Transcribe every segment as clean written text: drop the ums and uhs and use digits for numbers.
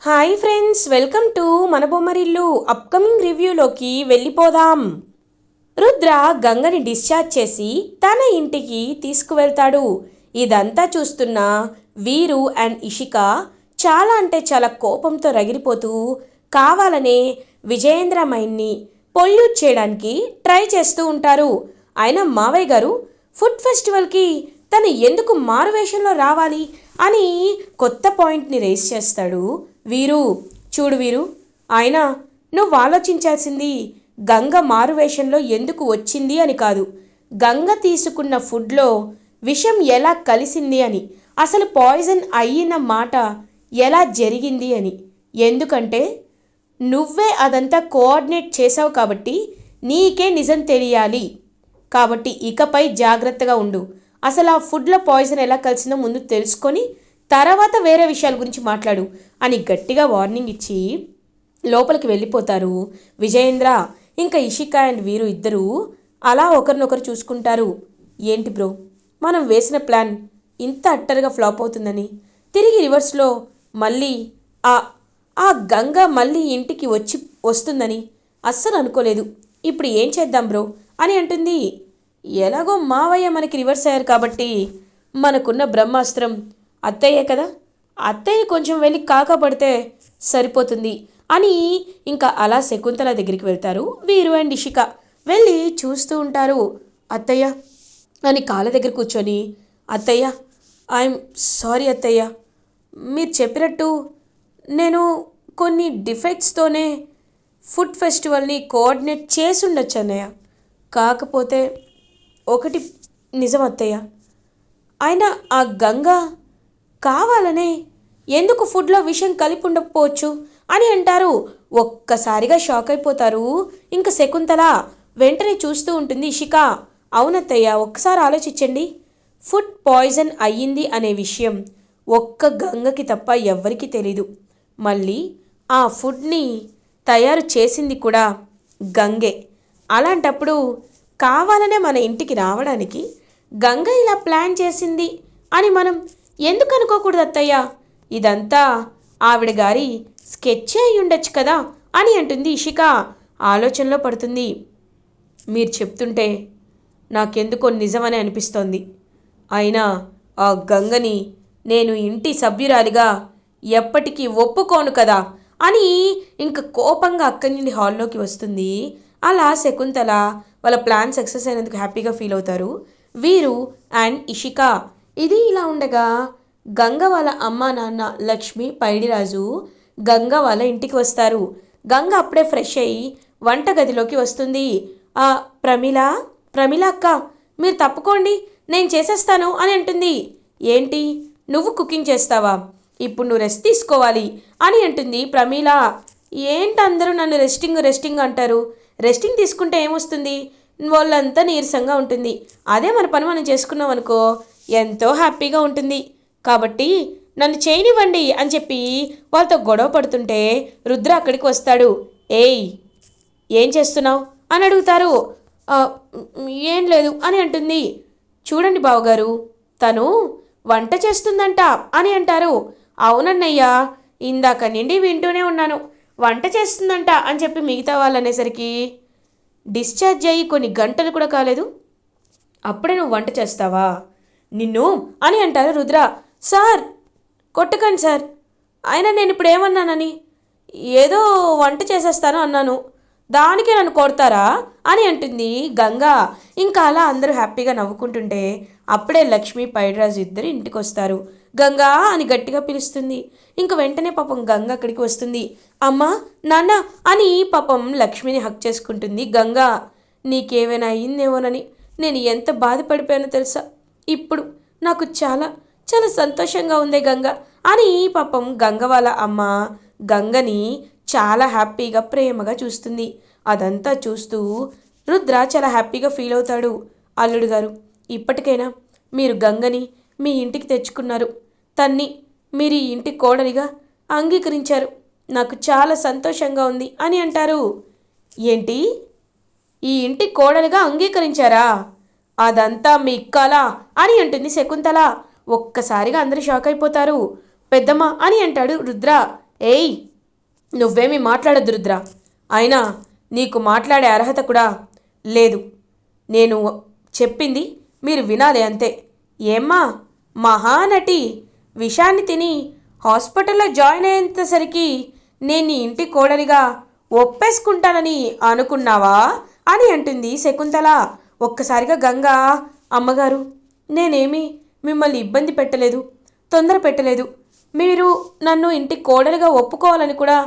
Hi friends, welcome to మన Bommarillu. Upcoming రివ్యూలోకి వెళ్ళిపోదాం. రుద్ర గంగని డిశ్చార్జ్ చేసి తన ఇంటికి తీసుకువెళ్తాడు. ఇదంతా చూస్తున్న వీరు అండ్ ఇషిక చాలా అంటే చాలా కోపంతో రగిలిపోతూ కావాలనే విజయేంద్ర మైన్ని పొల్యూట్ చేయడానికి ట్రై చేస్తూ ఉంటారు. అయినా మావయ్య గారు ఫుడ్ ఫెస్టివల్కి తను ఎందుకు మారువేషంలో రావాలి అని కొత్త పాయింట్ని రేస్ చేస్తాడు వీరు. చూడు వీరు, ఆయన నువ్వు ఆలోచించాల్సింది గంగ మారువేషంలో ఎందుకు వచ్చింది అని కాదు, గంగ తీసుకున్న ఫుడ్లో విషం ఎలా కలిసింది అని, అసలు పాయిజన్ అయిన మాట ఎలా జరిగింది అని. ఎందుకంటే నువ్వే అదంతా కోఆర్డినేట్ చేసావు కాబట్టి నీకే నిజం తెలియాలి. కాబట్టి ఇకపై జాగ్రత్తగా ఉండు. అసలు ఆ ఫుడ్లో పాయిజన్ ఎలా కలిసిందో ముందు తెలుసుకొని తర్వాత వేరే విషయాల గురించి మాట్లాడు అని గట్టిగా వార్నింగ్ ఇచ్చి లోపలికి వెళ్ళిపోతారు విజయేంద్ర. ఇంకా ఇషిక అండ్ వీరు ఇద్దరూ అలా ఒకరినొకరు చూసుకుంటారు. ఏంటి బ్రో, మనం వేసిన ప్లాన్ ఇంత అట్టర్గా ఫ్లాప్ అవుతుందని, తిరిగి రివర్స్లో మళ్ళీ ఆ ఆ గంగ మళ్ళీ ఇంటికి వస్తుందని అస్సలు అనుకోలేదు. ఇప్పుడు ఏం చేద్దాం బ్రో అని అంటుంది. ఎలాగో మావయ్య మనకి రివర్స్ అయ్యారు కాబట్టి మనకున్న బ్రహ్మాస్త్రం అత్తయ్యే కదా, అత్తయ్య కొంచెం వెళ్ళి కాకపడితే సరిపోతుంది అని ఇంకా అలా శకుంతల దగ్గరికి వెళ్తారు వీరు అండ్ ఇషిక. వెళ్ళి చూస్తూ ఉంటారు. అత్తయ్య అని కాళ్ళ దగ్గర కూర్చొని, అత్తయ్య ఐఎమ్ సారీ అత్తయ్య, మీరు చెప్పినట్టు నేను కొన్ని డిఫెక్ట్స్తోనే ఫుడ్ ఫెస్టివల్ని కోఆర్డినేట్ చేసి ఉండొచ్చు అన్నయ్య. కాకపోతే ఒకటి నిజం అత్తయ్య, ఆయన ఆ గంగ కావాలనే ఎందుకు ఫుడ్లో విషం కలిపి ఉండకపోవచ్చు అని అంటారు. ఒక్కసారిగా షాక్ అయిపోతారు ఇంకా శకుంతల. వెంటనే చూస్తూ ఉంటుంది ఇషిక. అవునత్తయ్య, ఒక్కసారి ఆలోచించండి. ఫుడ్ పాయిజన్ అయ్యింది అనే విషయం ఒక్క గంగకి తప్ప ఎవ్వరికీ తెలీదు. మళ్ళీ ఆ ఫుడ్ని తయారు చేసింది కూడా గంగే. అలాంటప్పుడు కావాలనే మన ఇంటికి రావడానికి గంగ ఇలా ప్లాన్ చేసింది అని మనం ఎందుకు అనుకోకూడదు అత్తయ్య? ఇదంతా ఆవిడ గారి స్కెచ్ అయి ఉండొచ్చు కదా అని అంటుంది ఇషిక. ఆలోచనలో పడుతుంది. మీరు చెప్తుంటే నాకెందుకో నిజమని అనిపిస్తోంది. అయినా ఆ గంగని నేను ఇంటి సభ్యురాలిగా ఎప్పటికీ ఒప్పుకోను కదా అని ఇంక కోపంగా అక్కడి నుండి హాల్లోకి వస్తుంది. అలా శకుంతల వాళ్ళ ప్లాన్ సక్సెస్ అయినందుకు హ్యాపీగా ఫీల్ అవుతారు వీరు అండ్ ఇషిక. ఇది ఇలా ఉండగా గంగ వాళ్ళ అమ్మ నాన్న లక్ష్మి పైడిరాజు గంగ వాళ్ళ ఇంటికి వస్తారు. గంగ అప్పుడే ఫ్రెష్ అయ్యి వంటగదిలోకి వస్తుంది. ఆ ప్రమిళ ప్రమిళ అక్క, మీరు తప్పుకోండి, నేను చేసేస్తాను అని అంటుంది. ఏంటి, నువ్వు కుకింగ్ చేస్తావా? ఇప్పుడు నువ్వు రెస్ట్ తీసుకోవాలి అని అంటుంది ప్రమీల. ఏంటి అందరూ నన్ను రెస్టింగ్ అంటారు? రెస్టింగ్ తీసుకుంటే ఏమొస్తుంది? వాళ్ళంతా నీరసంగా ఉంటుంది. అదే మన పని మనం చేసుకున్నాం అనుకో ఎంతో హ్యాపీగా ఉంటుంది. కాబట్టి నన్ను చేయనివ్వండి అని చెప్పి వాళ్ళతో గొడవ పడుతుంటే రుద్ర అక్కడికి వస్తాడు. ఏయ్, ఏం చేస్తున్నావు అని అడుగుతారు. "ఆ, ఏం లేదు అని అంటుంది. చూడండి బావగారు, తను వంట చేస్తుందంట అని అంటారు. అవునన్నయ్యా, ఇందాక నుండి వింటూనే ఉన్నాను, వంట చేస్తుందంట అని చెప్పి మిగతా వాళ్ళు అనేసరికి డిశ్చార్జ్ అయ్యి కొన్ని గంటలు కూడా కాలేదు, అప్పుడే నువ్వు వంట చేస్తావా నిన్ను అని అంటారు రుద్ర. సార్, కొట్టకండి సార్, అయినా నేను ఇప్పుడు ఏమన్నానని? ఏదో వంట చేసేస్తాను అన్నాను, దానికే నన్ను కొడతారా అని అంటుంది గంగ. ఇంకా అలా అందరూ హ్యాపీగా నవ్వుకుంటుంటే అప్పుడే లక్ష్మి పైడిరాజు ఇద్దరు ఇంటికి వస్తారు. గంగా అని గట్టిగా పిలుస్తుంది. ఇంక వెంటనే పాపం గంగ అక్కడికి వస్తుంది. అమ్మా, నాన్న అని పాపం లక్ష్మిని హక్ చేసుకుంటుంది గంగ. నీకేమైనా అయ్యిందేమోనని నేను ఎంత బాధపడిపోయానో తెలుసా? ఇప్పుడు నాకు చాలా చాలా సంతోషంగా ఉంది గంగ అని పాపం గంగ వాళ్ళ అమ్మ గంగని చాలా హ్యాపీగా ప్రేమగా చూస్తుంది. అదంతా చూస్తూ రుద్ర చాలా హ్యాపీగా ఫీల్ అవుతాడు. అల్లుడు గారు, ఇప్పటికైనా మీరు గంగని మీ ఇంటికి తెచ్చుకున్నారు, తన్ని మీరు ఈ ఇంటి కోడలిగా అంగీకరించారు, నాకు చాలా సంతోషంగా ఉంది అని అంటారు. ఏంటి, ఈ ఇంటి కోడలిగా అంగీకరించారా? అదంతా మీ కళ అని అంటుంది శకుంతల. ఒక్కసారిగా అందరూ షాక్ అయిపోతారు. పెద్దమ్మ అని అంటాడు రుద్ర. ఏయ్, నువ్వేమీ మాట్లాడద్దు రుద్ర. అయినా నీకు మాట్లాడే అర్హత కూడా లేదు. నేను చెప్పింది మీరు వినాలి అంతే. ఏమ్మా, మహానటి విషాన్ని తిని హాస్పిటల్లో జాయిన్ అయ్యేంతసరికి నేను నీ ఇంటి కోడలిగా ఒప్పేసుకుంటానని అనుకున్నావా అని అంటుంది శకుంతల. ఒక్కసారిగా గంగా, అమ్మగారు, నేనేమీ మిమ్మల్ని ఇబ్బంది పెట్టలేదు, తొందర పెట్టలేదు. మీరు నన్ను ఇంటి కోడలిగా ఒప్పుకోవాలని కూడా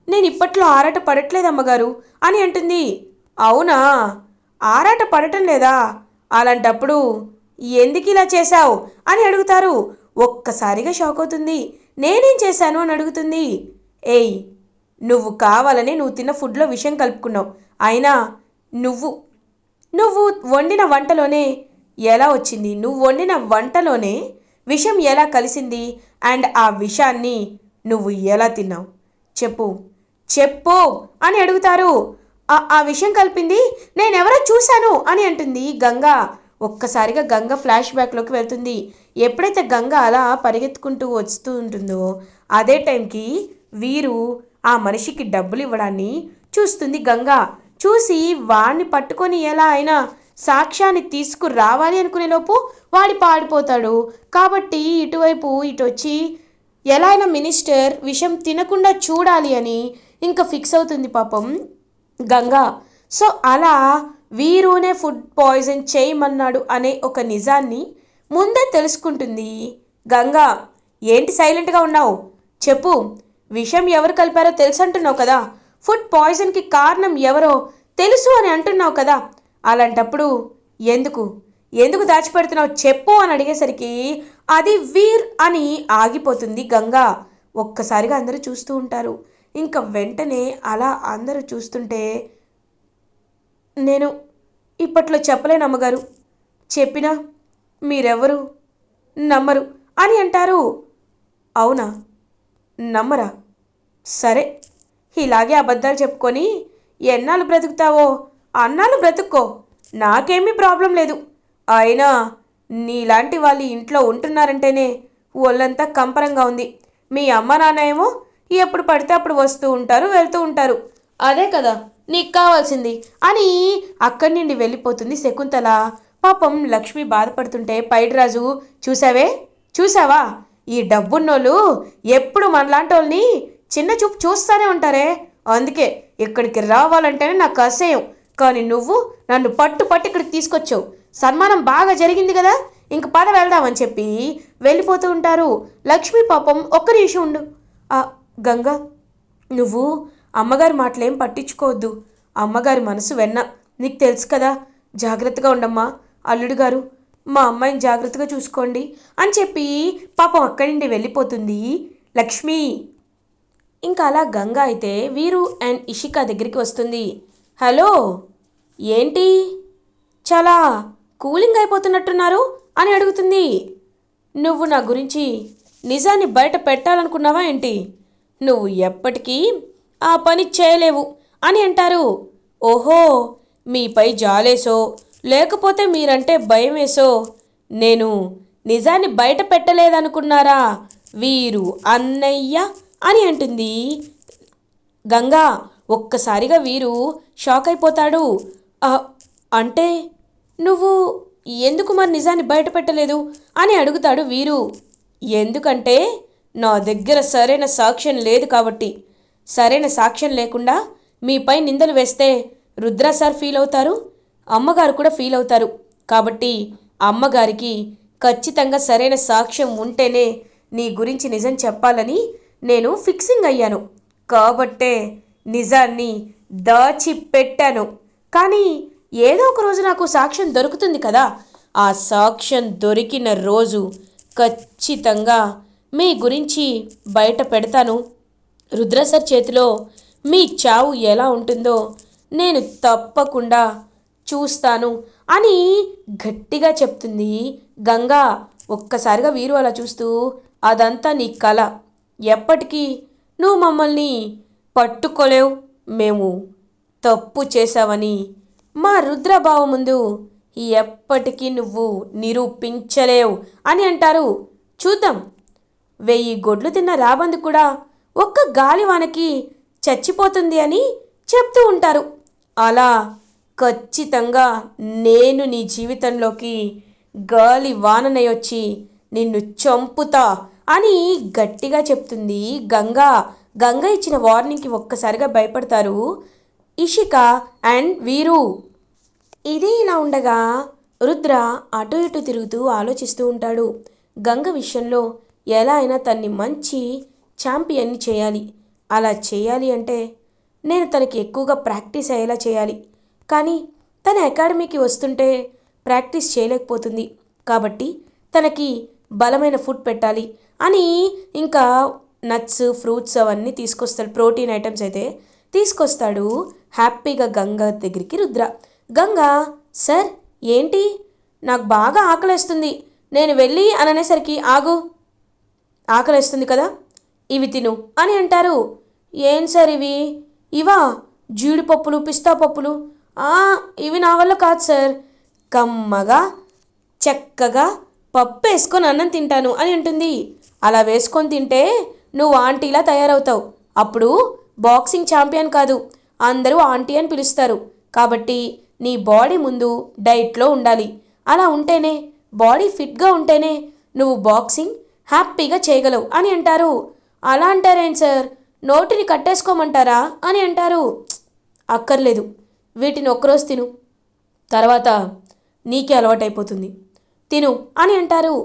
నేను ఇప్పట్లో ఆరాట పడట్లేదు అమ్మగారు అని అంటుంది. అవునా, ఆరాట పడటం లేదా? అలాంటప్పుడు ఎందుకు ఇలా చేశావు అని అడుగుతారు. ఒక్కసారిగా షాక్ అవుతుంది. నేనేం చేశాను అని అడుగుతుంది. ఏయ్, నువ్వు కావాలని నువ్వు తిన్న ఫుడ్లో విషం కలుపుకున్నావు. అయినా నువ్వు నువ్వు వండిన వంటలోనే ఎలా వచ్చింది? నువ్వు వండిన వంటలోనే విషం ఎలా కలిసింది? అండ్ ఆ విషాన్ని నువ్వు ఎలా తిన్నావు? చెప్పు చెప్పు అని అడుగుతారు. ఆ విషయం కలిపింది నేనెవరో చూశాను అని అంటుంది గంగా. ఒక్కసారిగా గంగ ఫ్లాష్ బ్యాక్లోకి వెళ్తుంది. ఎప్పుడైతే గంగ అలా పరిగెత్తుకుంటూ వస్తూ ఉంటుందో అదే టైంకి వీరు ఆ మనిషికి డబ్బులు ఇవ్వడాన్ని చూస్తుంది గంగ. చూసి వాడిని పట్టుకొని ఎలా అయినా సాక్ష్యాన్ని తీసుకురావాలి అనుకునేలోపు వాడి పాడిపోతాడు. కాబట్టి ఇటువైపు ఇటు వచ్చి ఎలా అయినా మినిస్టర్ విషం తినకుండా చూడాలి అని ఇంకా ఫిక్స్ అవుతుంది పాపం గంగా. సో అలా వీరునే ఫుడ్ పాయిజన్ చేయమన్నాడు అనే ఒక నిజాన్ని ముందే తెలుసుకుంటుంది గంగా. ఏంటి సైలెంట్గా ఉన్నావు? చెప్పు, విషం ఎవరు కలిపారో తెలుసు అంటున్నావు కదా, ఫుడ్ పాయిజన్కి కారణం ఎవరో తెలుసు అని అంటున్నావు కదా, అలాంటప్పుడు ఎందుకు ఎందుకు దాచిపెడుతున్నావు చెప్పు అని అడిగేసరికి అది వీర్ అని ఆగిపోతుంది గంగా. ఒక్కసారిగా అందరూ చూస్తూ ఉంటారు. ఇంకా వెంటనే అలా అందరూ చూస్తుంటే, నేను ఇప్పట్లో చెప్పలేను అమ్మగారు, చెప్పినా మీరెవరు నమ్మరు అని అంటారు. అవునా, నమ్మరా? సరే, ఇలాగే అబద్ధాలు చెప్పుకొని ఎన్నాళ్ళు బ్రతుకుతావో అన్నాళ్ళు బ్రతుక్కో, నాకేమీ ప్రాబ్లం లేదు. అయినా నీలాంటి వాళ్ళు ఇంట్లో ఉంటున్నారంటేనే ఒళ్ళంతా కంపరంగా ఉంది. మీ అమ్మ నాన్న ఏమో ఎప్పుడు పడితే అప్పుడు వస్తూ ఉంటారు, వెళ్తూ ఉంటారు. అదే కదా నీకు కావాల్సింది అని అక్కడి నుండి వెళ్ళిపోతుంది శకుంతల. పాపం లక్ష్మి బాధపడుతుంటే పైడిరాజు, చూసావే, చూసావా, ఈ డబ్బున్నోళ్ళు ఎప్పుడు మనలాంటి వాళ్ళని చిన్న చూపు చూస్తూనే ఉంటారే, అందుకే ఇక్కడికి రావాలంటేనే నాకు అసహ్యం. కానీ నువ్వు నన్ను పట్టు పట్టి ఇక్కడికి తీసుకొచ్చావు. సన్మానం బాగా జరిగింది కదా, ఇంక పద వెళ్దామని చెప్పి వెళ్ళిపోతూ ఉంటారు. లక్ష్మి పాపం ఒక్క నిమిషం ఉండు. గంగా, నువ్వు అమ్మగారి మాటలేం పట్టించుకోవద్దు. అమ్మగారి మనసు వెన్న, నీకు తెలుసు కదా, జాగ్రత్తగా ఉండమ్మా. అల్లుడు గారు, మా అమ్మాయిని జాగ్రత్తగా చూసుకోండి అని చెప్పి పాపం అక్కడి నుండి వెళ్ళిపోతుంది లక్ష్మి. ఇంకా అలా గంగా అయితే వీరు అండ్ ఇషిక దగ్గరికి వస్తుంది. హలో, ఏంటి చాలా కూలింగ్ అయిపోతున్నట్టున్నారు అని అడుగుతుంది. నువ్వు నా గురించి నిజాన్ని బయట పెట్టాలనుకున్నావా ఏంటి? నువ్వు ఎప్పటికీ ఆ పని చేయలేవు అని అంటారు. ఓహో, మీపై జాలేసో లేకపోతే మీరంటే భయం వేసో నేను నిజాన్ని బయట పెట్టలేదనుకున్నారా వీరు అన్నయ్య అని అంటుంది గంగా. ఒక్కసారిగా వీరు షాక్ అయిపోతాడు. అంటే నువ్వు ఎందుకు మరి నిజాన్ని బయట పెట్టలేదు అని అడుగుతాడు వీరు. ఎందుకంటే నా దగ్గర సరైన సాక్ష్యం లేదు కాబట్టి. సరైన సాక్ష్యం లేకుండా మీపై నిందలు వేస్తే రుద్ర సార్ ఫీల్ అవుతారు, అమ్మగారు కూడా ఫీల్ అవుతారు. కాబట్టి అమ్మగారికి ఖచ్చితంగా సరైన సాక్ష్యం ఉంటేనే నీ గురించి నిజం చెప్పాలని నేను ఫిక్సింగ్ అయ్యాను. కాబట్టే నిజాన్ని దాచిపెట్టాను. కానీ ఏదో ఒక రోజు నాకు సాక్ష్యం దొరుకుతుంది కదా, ఆ సాక్ష్యం దొరికిన రోజు ఖచ్చితంగా మీ గురించి బయట పెడతాను. రుద్ర సార్ చేతిలో మీ చావు ఎలా ఉంటుందో నేను తప్పకుండా చూస్తాను అని గట్టిగా చెప్తుంది గంగా. ఒక్కసారిగా వీరు అలా చూస్తూ, అదంతా నీ కల, ఎప్పటికీ నువ్వు మమ్మల్ని పట్టుకోలేవు, మేము తప్పు చేశావని మా రుద్రబావ ముందు ఎప్పటికీ నువ్వు నిరూపించలేవు అని అంటారు. చూద్దాం, 1000 గొడ్లు తిన్న రాబందు కూడా ఒక్క గాలివానకి చచ్చిపోతుంది అని చెప్తూ ఉంటారు. అలా ఖచ్చితంగా నేను నీ జీవితంలోకి గాలి వాననై వచ్చి నిన్ను చంపుతా అని గట్టిగా చెప్తుంది గంగా. గంగ ఇచ్చిన వార్నింగ్కి ఒక్కసారిగా భయపడతారు ఇషిక అండ్ వీరు. ఇది ఇలా ఉండగా రుద్ర అటు ఇటు తిరుగుతూ ఆలోచిస్తూ ఉంటాడు. గంగ విషయంలో ఎలా అయినా తన్ని మంచి ఛాంపియన్ని చేయాలి. అలా చేయాలి అంటే నేను తనకి ఎక్కువగా ప్రాక్టీస్ అయ్యేలా చేయాలి. కానీ తన అకాడమీకి వస్తుంటే ప్రాక్టీస్ చేయలేకపోతుంది. కాబట్టి తనకి బలమైన ఫుడ్ పెట్టాలి అని ఇంకా నట్స్ ఫ్రూట్స్ అవన్నీ తీసుకొస్తాడు. ప్రోటీన్ ఐటమ్స్ అయితే తీసుకొస్తాడు. హ్యాపీగా గంగ దగ్గరికి రుద్ర. గంగ, సార్ ఏంటి, నాకు బాగా ఆకలేస్తుంది, నేను వెళ్ళి అని అనేసరికి ఆగు, ఆకలేస్తుంది కదా ఇవి తిను అని అంటారు. ఏం సార్ ఇవి? ఇవా జీడిపప్పులు పిస్తా పప్పులు? ఇవి నా వల్ల కాదు సార్, కమ్మగా చక్కగా పప్పు వేసుకొని అన్నం తింటాను అని అంటుంది. అలా వేసుకొని తింటే నువ్వు ఆంటీలా తయారవుతావు. అప్పుడు బాక్సింగ్ ఛాంపియన్ కాదు, అందరూ ఆంటీ అని పిలుస్తారు. కాబట్టి నీ బాడీ ముందు డైట్లో ఉండాలి. అలా ఉంటేనే, బాడీ ఫిట్గా ఉంటేనే నువ్వు బాక్సింగ్ హ్యాపీగా చేయగలవు అని అంటారు. అలా అంటారేంటి సార్, నోటిని కట్టేసుకోమంటారా అని అంటారు. అక్కర్లేదు, వీటిని ఒక్కరోజు తిను, తర్వాత నీకే అలవాటైపోతుంది, తిను అని అంటారు.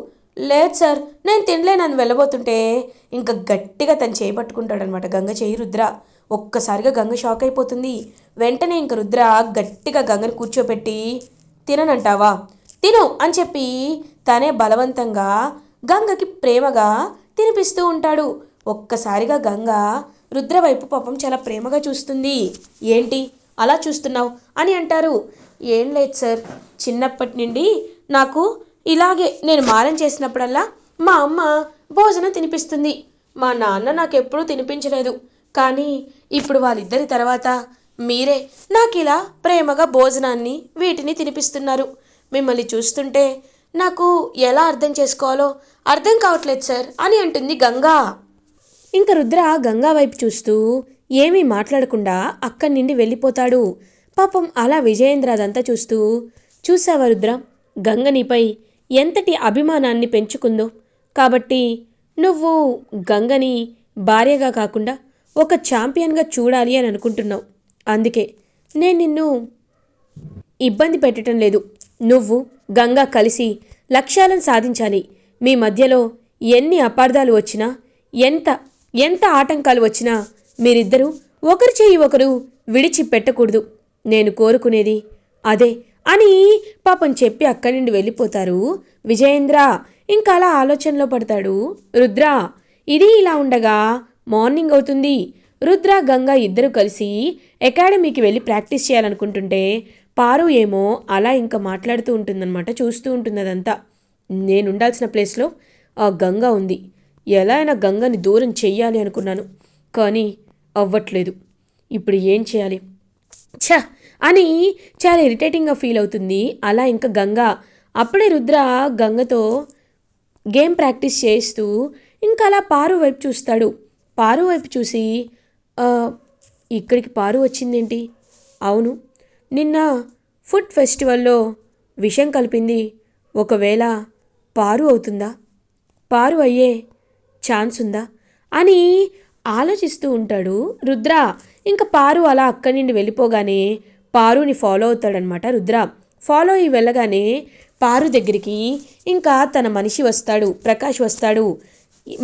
లేదు సార్ నేను తినలేనని వెళ్ళబోతుంటే ఇంకా గట్టిగా తను చేపట్టుకుంటాడనమాట గంగ చేయి రుద్ర. ఒక్కసారిగా గంగ షాక్ అయిపోతుంది. వెంటనే ఇంక రుద్ర గట్టిగా గంగని కూర్చోపెట్టి తిననంటావా, తిను అని చెప్పి తనే బలవంతంగా గంగకి ప్రేమగా తినిపిస్తూ ఉంటాడు. ఒక్కసారిగా గంగ రుద్ర వైపు పాపం చాలా ప్రేమగా చూస్తుంది. ఏంటి అలా చూస్తున్నావు అని అంటారు. ఏం లేదు సార్, చిన్నప్పటి నుండి నాకు ఇలాగే నేను మారం చేసినప్పుడల్లా మా అమ్మ భోజనం తినిపిస్తుంది. మా నాన్న నాకు ఎప్పుడూ తినిపించలేదు. కానీ ఇప్పుడు వాళ్ళిద్దరి తర్వాత మీరే నాకు ఇలా ప్రేమగా భోజనాన్ని వీటిని తినిపిస్తున్నారు. మిమ్మల్ని చూస్తుంటే నాకు ఎలా అర్థం చేసుకోవాలో అర్థం కావట్లేదు సార్ అని అంటుంది గంగా. ఇంక రుద్ర గంగా వైపు చూస్తూ ఏమీ మాట్లాడకుండా అక్కడి నుండి వెళ్ళిపోతాడు. పాపం అలా విజయేంద్ర అదంతా చూస్తూ, చూసావా రుద్ర, గంగ నీపై ఎంతటి అభిమానాన్ని పెంచుకుందో. కాబట్టి నువ్వు గంగని భార్యగా కాకుండా ఒక ఛాంపియన్గా చూడాలి అని అనుకుంటున్నావు. అందుకే నేను నిన్ను ఇబ్బంది పెట్టడం లేదు. నువ్వు గంగా కలిసి లక్ష్యాలను సాధించాలి. మీ మధ్యలో ఎన్ని అపార్థాలు వచ్చినా, ఎంత ఎంత ఆటంకాలు వచ్చినా మీరిద్దరూ ఒకరి చేయి ఒకరు విడిచిపెట్టకూడదు. నేను కోరుకునేది అదే అని పాపం చెప్పి అక్కడి నుండి వెళ్ళిపోతారు విజయేంద్ర. ఇంకా అలా ఆలోచనలో పడతాడు రుద్ర. ఇది ఇలా ఉండగా మార్నింగ్ అవుతుంది. రుద్ర గంగ ఇద్దరు కలిసి అకాడమీకి వెళ్ళి ప్రాక్టీస్ చేయాలనుకుంటుంటే పారు ఏమో అలా ఇంకా మాట్లాడుతూ ఉంటుందన్నమాట. చూస్తూ ఉంటుంది అదంతా. నేను ఉండాల్సిన ప్లేస్లో ఆ గంగ ఉంది. ఎలా అయినా గంగని దూరం చెయ్యాలి అనుకున్నాను, కానీ అవ్వట్లేదు. ఇప్పుడు ఏం చేయాలి ఛ అని చాలా ఇరిటేటింగ్గా ఫీల్ అవుతుంది. అలా ఇంకా గంగ అప్పుడే రుద్ర గంగతో గేమ్ ప్రాక్టీస్ చేస్తూ ఇంకా అలా పారు వైపు చూస్తాడు. పారు వైపు చూసి ఇక్కడికి పారు వచ్చిందేంటి? అవును, నిన్న ఫుడ్ ఫెస్టివల్లో విషం కలిపింది ఒకవేళ పారు అవుతుందా? పారు అయ్యే ఛాన్స్ ఉందా అని ఆలోచిస్తూ ఉంటాడు రుద్ర. ఇంకా పారు అలా అక్కడి నుండి వెళ్ళిపోగానే పారుని ఫాలో అవుతాడనమాట రుద్ర. ఫాలో అయ్యి వెళ్ళగానే పారు దగ్గరికి ఇంకా తన మనిషి వస్తాడు, ప్రకాష్ వస్తాడు.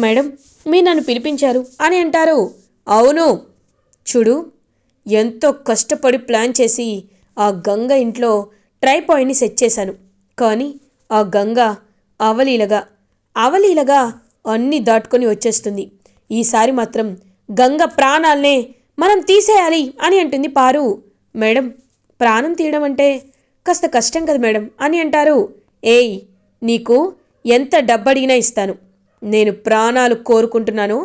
మేడం మీరు నన్ను పిలిపించారు అని అంటారు. అవును, చూడు ఎంతో కష్టపడి ప్లాన్ చేసి ఆ గంగ ఇంట్లో ట్రైపాయిడ్ని సెట్ చేశాను. కానీ ఆ గంగ అవలీలగా అన్నీ దాటుకొని వచ్చేస్తుంది. ఈసారి మాత్రం గంగ ప్రాణాలనే మనం తీసేయాలి అని అంటుంది పారు. మేడం ప్రాణం తీయడం అంటే కాస్త కష్టం కదా మేడం అని అంటారు. ఏయ్, నీకు ఎంత డబ్బడిగినా ఇస్తాను. నేను ప్రాణాలు కోరుకుంటున్నాను.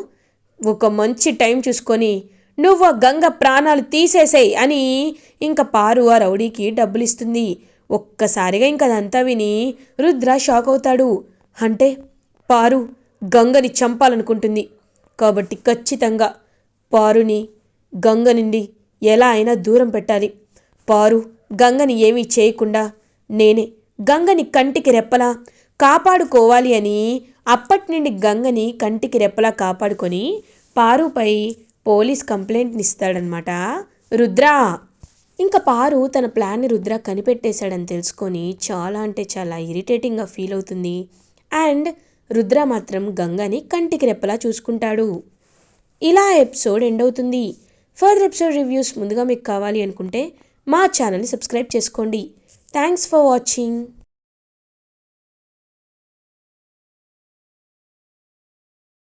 ఒక మంచి టైం చూసుకొని నువ్వు ఆ గంగ ప్రాణాలు తీసేసేయి అని ఇంకా పారు ఆ రౌడీకి డబ్బులు ఇస్తుంది. ఒక్కసారిగా ఇంక అదంతా విని రుద్ర షాక్ అవుతాడు. అంటే పారు గంగని చంపాలనుకుంటుంది. కాబట్టి ఖచ్చితంగా పారుని గంగ నుండి ఎలా అయినా దూరం పెట్టాలి. పారు గంగని ఏమీ చేయకుండా నేనే గంగని కంటికి రెప్పలా కాపాడుకోవాలి అని అప్పటి నుండి గంగని కంటికి రెప్పలా కాపాడుకొని పారుపై పోలీస్ కంప్లైంట్ని ఇస్తాడనమాట రుద్ర. ఇంకా పారు తన ప్లాన్ని రుద్ర కనిపెట్టేశాడని తెలుసుకొని చాలా అంటే చాలా ఇరిటేటింగ్గా ఫీల్ అవుతుంది. అండ్ రుద్ర మాత్రం గంగని కంటికి రెప్పలా చూసుకుంటాడు. ఇలా ఎపిసోడ్ ఎండ్ అవుతుంది. ఫర్దర్ ఎపిసోడ్ రివ్యూస్ ముందుగా మీకు కావాలి అనుకుంటే మా ఛానల్ని సబ్స్క్రైబ్ చేసుకోండి. Thanks for watching.